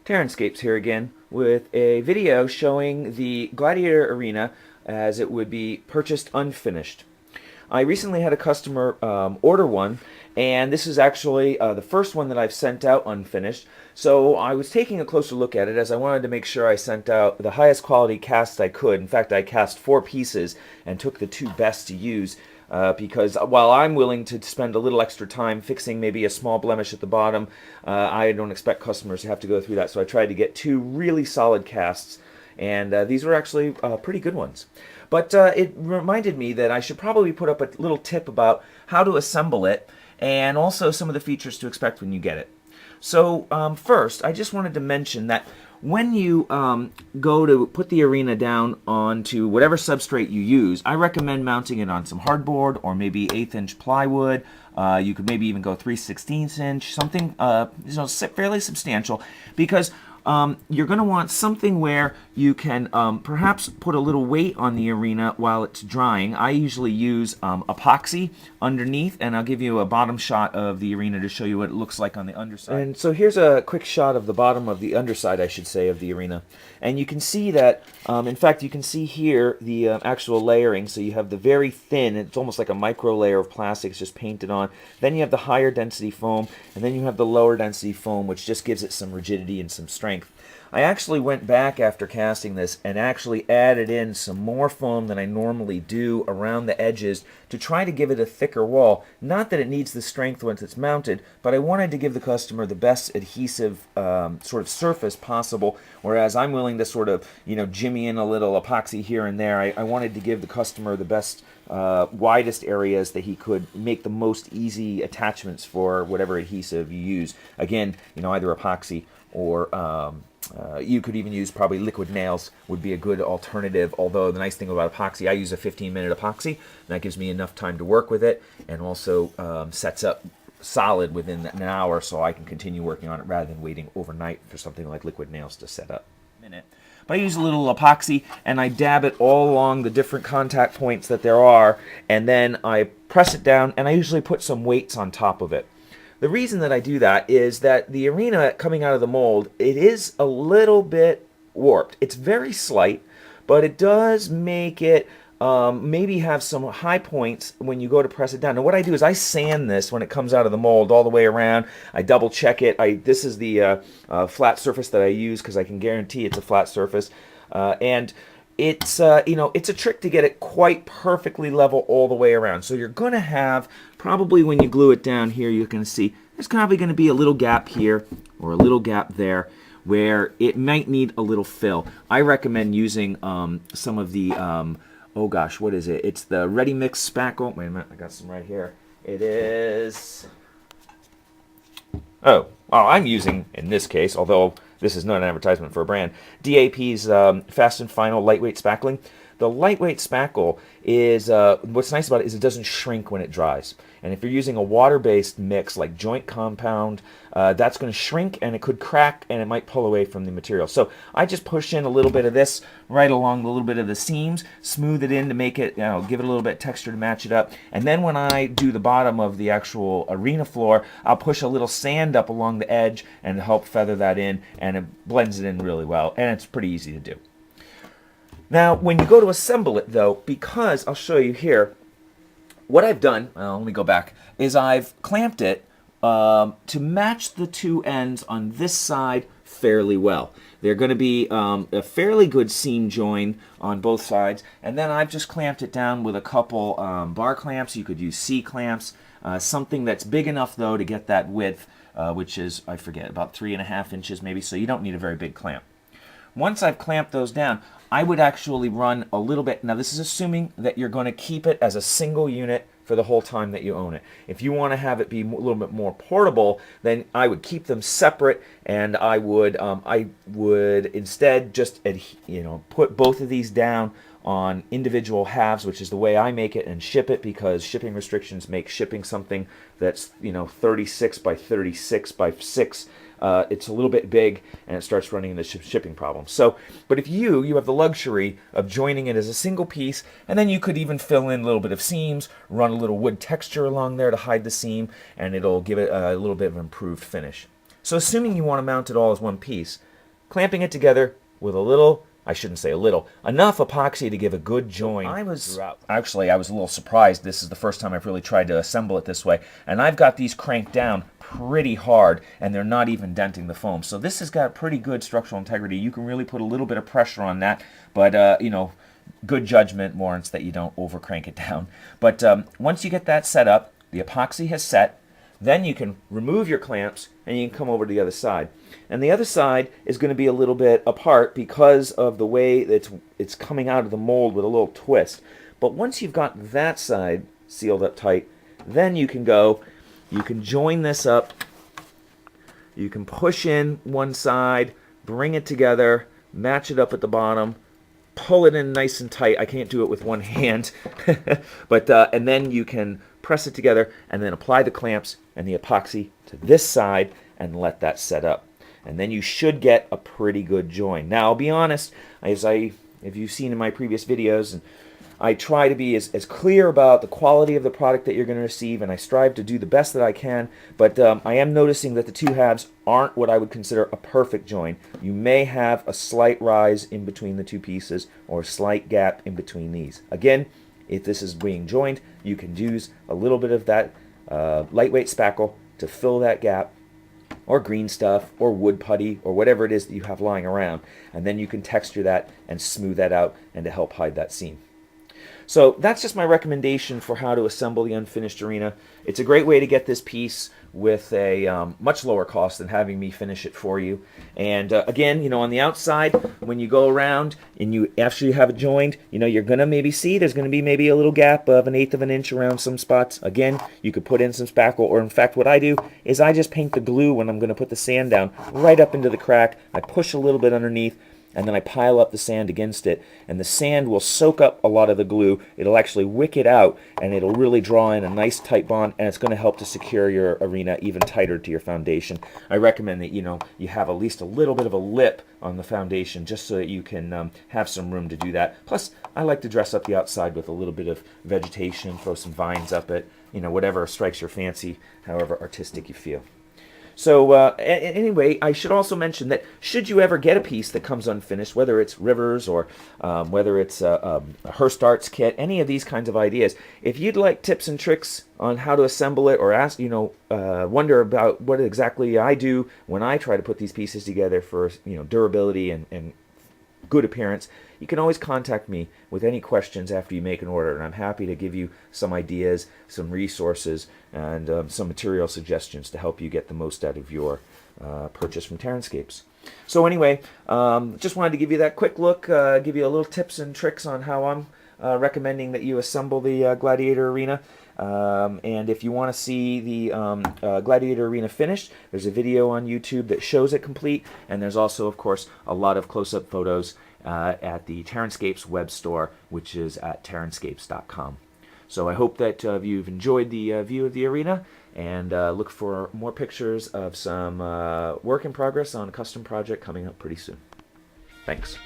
TerranScapes here again with a video showing the Gladiator Arena as it would be purchased unfinished. I recently had a customer order one, and this is actually the first one that I've sent out unfinished. So I was taking a closer look at it as I wanted to make sure I sent out the highest quality casts I could. In fact, I cast 4 pieces and took the 2 best to use. Because while I'm willing to spend a little extra time fixing maybe a small blemish at the bottom, I don't expect customers to have to go through that. So I tried to get 2 really solid casts, and these were actually pretty good ones. But it reminded me that I should probably put up a little tip about how to assemble it, and also some of the features to expect when you get it. So first, I just wanted to mention that when you go to put the arena down onto whatever substrate you use, I recommend mounting it on some hardboard or maybe 1/8 inch plywood. You could maybe even go 3/16 inch, something fairly substantial, because you're going to want something where you can perhaps put a little weight on the arena while it's drying. I usually use epoxy underneath, and I'll give you a bottom shot of the arena to show you what it looks like on the underside. And so here's a quick shot of the bottom of the underside, I should say, of the arena. And you can see that, in fact, you can see here the actual layering. So you have the very thin, it's almost like a micro layer of plastic, it's just painted on. Then you have the higher density foam, and then you have the lower density foam, which just gives it some rigidity and some strength. I actually went back after casting this and actually added in some more foam than I normally do around the edges to try to give it a thicker wall. Not that it needs the strength once it's mounted, but I wanted to give the customer the best adhesive sort of surface possible, whereas I'm willing to sort of, jimmy in a little epoxy here and there. I wanted to give the customer the best, widest areas that he could make the most easy attachments for whatever adhesive you use. Again, either epoxy or you could even use probably liquid nails would be a good alternative, although the nice thing about epoxy, I use a 15-minute epoxy, and that gives me enough time to work with it, and also sets up solid within an hour, so I can continue working on it rather than waiting overnight for something like liquid nails to set up. But I use a little epoxy, and I dab it all along the different contact points that there are, and then I press it down, and I usually put some weights on top of it. The reason that I do that is that the arena coming out of the mold, it is a little bit warped. It's very slight, but it does make it maybe have some high points when you go to press it down. Now what I do is I sand this when it comes out of the mold all the way around. I double check it. This is the flat surface that I use because I can guarantee it's a flat surface. And it's it's a trick to get it quite perfectly level all the way around. So you're going to have, probably when you glue it down here, you can see there's probably going to be a little gap here or a little gap there where it might need a little fill. I recommend using some of the, oh gosh, what is it? It's the Ready Mix spackle. Wait a minute, I got some right here. It is, well, I'm using, in this case, although this is not an advertisement for a brand, DAP's Fast and Final Lightweight Spackling. The lightweight spackle is, what's nice about it is it doesn't shrink when it dries. And if you're using a water-based mix like joint compound, that's going to shrink and it could crack and it might pull away from the material. So I just push in a little bit of this right along a little bit of the seams, smooth it in to make it, give it a little bit of texture to match it up. And then when I do the bottom of the actual arena floor, I'll push a little sand up along the edge and help feather that in, and it blends it in really well. And it's pretty easy to do. Now, when you go to assemble it, though, because I'll show you here, what I've done, let me go back, is I've clamped it to match the 2 ends on this side fairly well. They're going to be a fairly good seam join on both sides, and then I've just clamped it down with a couple bar clamps. You could use C clamps, something that's big enough, though, to get that width, which is, I forget, about 3.5 inches maybe, so you don't need a very big clamp. Once I've clamped those down, I would actually run a little bit. Now this is assuming that you're going to keep it as a single unit for the whole time that you own it. If you want to have it be a little bit more portable, then I would keep them separate, and I would instead just put both of these down on individual halves, which is the way I make it, and ship it, because shipping restrictions make shipping something that's 36 by 36 by 6 it's a little bit big and it starts running into shipping problems. So, but if you have the luxury of joining it as a single piece, and then you could even fill in a little bit of seams, run a little wood texture along there to hide the seam, and it'll give it a little bit of improved finish. So assuming you want to mount it all as one piece, clamping it together with a little, I shouldn't say a little, enough epoxy to give a good join. I was a little surprised. This is the first time I've really tried to assemble it this way, and I've got these cranked down pretty hard, and they're not even denting the foam. So this has got pretty good structural integrity. You can really put a little bit of pressure on that, but you know, good judgment warrants that you don't over crank it down. But once you get that set up, the epoxy has set, then you can remove your clamps and you can come over to the other side. And the other side is going to be a little bit apart because of the way it's coming out of the mold with a little twist. But once you've got that side sealed up tight, then you can join this up, you can push in one side, bring it together, match it up at the bottom, pull it in nice and tight. I can't do it with one hand, but and then you can press it together and then apply the clamps and the epoxy to this side and let that set up. And then you should get a pretty good join. Now, I'll be honest, if you've seen in my previous videos, and I try to be as clear about the quality of the product that you're going to receive, and I strive to do the best that I can, but I am noticing that the two halves aren't what I would consider a perfect join. You may have a slight rise in between the two pieces or a slight gap in between these. Again, if this is being joined, you can use a little bit of that lightweight spackle to fill that gap, or green stuff, or wood putty, or whatever it is that you have lying around, and then you can texture that and smooth that out and to help hide that seam. So that's just my recommendation for how to assemble the unfinished arena. It's a great way to get this piece with a much lower cost than having me finish it for you. And again, you know, on the outside, when you go around and after you have it joined, you know, you're gonna maybe see there's gonna be maybe a little gap of 1/8 of an inch around some spots. Again, you could put in some spackle, or in fact, what I do is I just paint the glue when I'm gonna put the sand down right up into the crack. I push a little bit underneath, and then I pile up the sand against it, and the sand will soak up a lot of the glue. It'll actually wick it out, and it'll really draw in a nice tight bond, and it's going to help to secure your arena even tighter to your foundation. I recommend that you have at least a little bit of a lip on the foundation, just so that you can have some room to do that. Plus, I like to dress up the outside with a little bit of vegetation, throw some vines up it, whatever strikes your fancy, however artistic you feel. So anyway, I should also mention that should you ever get a piece that comes unfinished, whether it's Rivers or whether it's a Hearst Arts kit, any of these kinds of ideas, if you'd like tips and tricks on how to assemble it, or ask, wonder about what exactly I do when I try to put these pieces together for durability and good appearance, you can always contact me with any questions after you make an order, and I'm happy to give you some ideas, some resources, and some material suggestions to help you get the most out of your purchase from TerranScapes. So anyway, just wanted to give you that quick look, give you a little tips and tricks on how I'm recommending that you assemble the Gladiator Arena. And if you want to see the Gladiator Arena finished, there's a video on YouTube that shows it complete, and there's also, of course, a lot of close-up photos at the TerranScapes web store, which is at TerranScapes.com. So I hope that you've enjoyed the view of the arena, and look for more pictures of some work in progress on a custom project coming up pretty soon. Thanks.